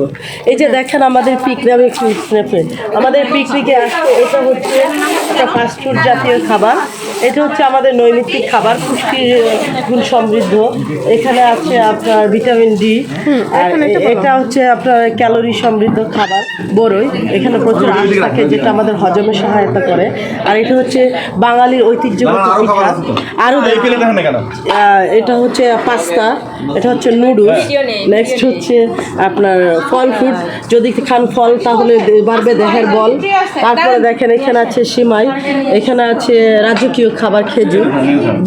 এই যে দেখেন আমাদের আমাদের পিকনিকে আসছে। এটা হচ্ছে একটা ফাস্টফুড জাতীয় খাবার। এটা হচ্ছে আমাদের নৈমিত্তিক খাবার, পুষ্টির গুণ সমৃদ্ধ। এখানে আছে আপনার ভিটামিন ডি, আর এটা হচ্ছে আপনার ক্যালোরি সমৃদ্ধ খাবার বড়ই। এখানে প্রচুর আঁশ থাকে যেটা আমাদের হজমে সহায়তা করে। আর এটা হচ্ছে বাঙালির ঐতিহ্যগত পিঠা। আরও এটা হচ্ছে পাস্তা, এটা হচ্ছে নুডলস। নেক্সট হচ্ছে আপনার ফল ফ্রুট, যদি খান ফল তাহলে বাড়বে দেহের বল। তারপরে দেখেন এখানে আছে সিমাই, এখানে আছে রাজকীয় খাবার খেজুর,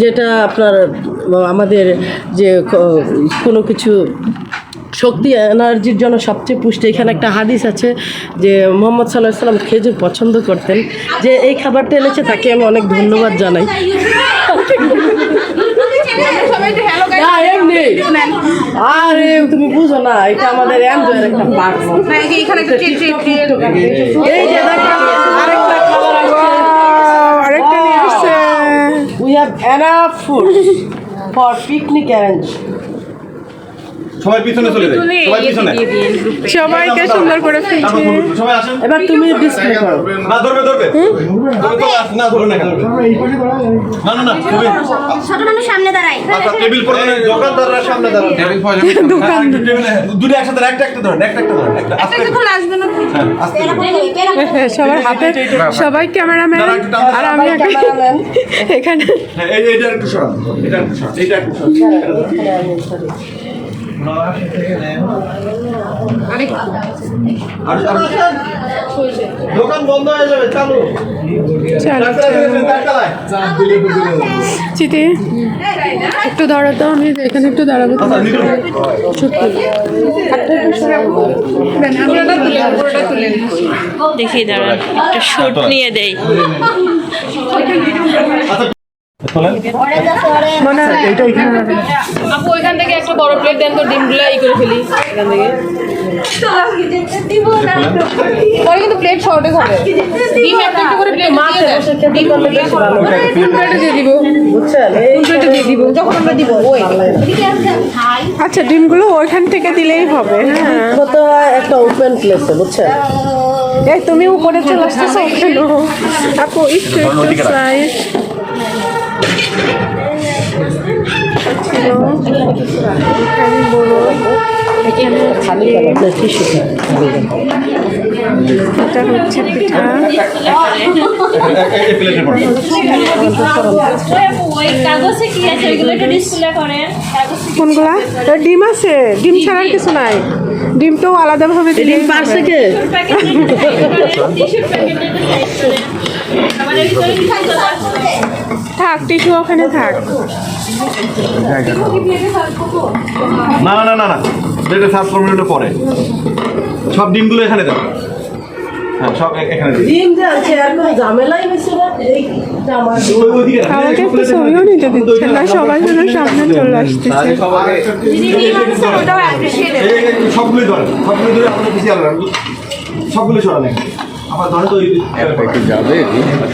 যেটা আপনার আমাদের যে কোনো কিছু শক্তি এনার্জির জন্য সবচেয়ে পুষ্টি। এখানে একটা হাদিস আছে যে মোহাম্মদ সাল্লাল্লাহু আলাইহি সাল্লাম খেজুর পছন্দ করতেন। যে এই খাবারটা এনেছে তাকে আমি অনেক ধন্যবাদ জানাই। আরে তুমি বুঝো না, এটা আমাদের এনজয়ের একটা পার্ট। এই যে দেখো আরেকটা খাবার আরেকটা নিয়ে আসছে। We have enough food for picnic arrange. সবাই পিছনে চলে যায়, সবাই পিছনে, সবাইকে সুন্দর করে ফেলছে। সবাই আসেন। এবার তুমি ডিসপ্লে করো। না ধরবে না, ধরো না, না তুমি ছোট মানুষ সামনে দাঁড়াই। আচ্ছা টেবিল পরে দোকানদাররা সামনে দাঁড়ান। টেবিল পরে দোকান দুটো একসাথে একটা ধরেন, একটা ধরেন, একটা এখন আসবে না। আস্তে সবার হাতে, সবাই ক্যামেরাম্যান আর আমি ক্যামেরাম্যান এখানে। এইটা একটু সরান, এটা একটু সরান, এইটা একটু সরান। দোকান বন্ধ হয়ে যাবে, চালু। চিঠি একটু দাঁড়াতো, আমি এখানে একটু দাঁড়াবো। দেখি দাঁড়ান, একটা শুট নিয়ে দেই। আপু ওইখান থেকে একটা বড় প্লেট দেন তো, ডিমগুলো ই করে ফেলি এখান থেকে। পরে কিন্তু প্লেট শর্টেজ হবে। ডিম একটা একটা করে প্লেট দিয়ে দেন। প্লেটে দিয়ে দিব, প্লেটে দিয়ে দিব যখন আমরা দিব। ওই আচ্ছা, ডিমগুলো ওইখান থেকে দিলেই হবে। হ্যাঁ, কত একটা ওপেন প্লেসে, বুঝছেন? এই তুমি উপরে চলে আসতেছো কেন আপু? একটু সাইড এখানে বড়, এখানে খালি টিস্যু। এটা হচ্ছে পিঠা। কোনগুলা? ডিম আছে, ডিম ছাড়ার কিছু নাই। ডিমটাও আলাদাভাবে দিলে পারছে কে? থাক, টিস্যু ওখানে থাক। না না না না, এটা 7 মিনিট পরে সব ডিমগুলো এখানে দেন। হ্যাঁ, সব এখানে দিন। ডিম যে আছে আর কোনো ঝামেলাই হয়েছে না। এইটা আমার আমাকে একটু ছবিও নিতে দিচ্ছে না, সবাই যেন সামনে চলে আসতেছে। সবগুলোই ধরেন, সবগুলো ধরে আপনার বেশি আলাদা, সবগুলো সরালেন। আবার ধরে তো যাবে।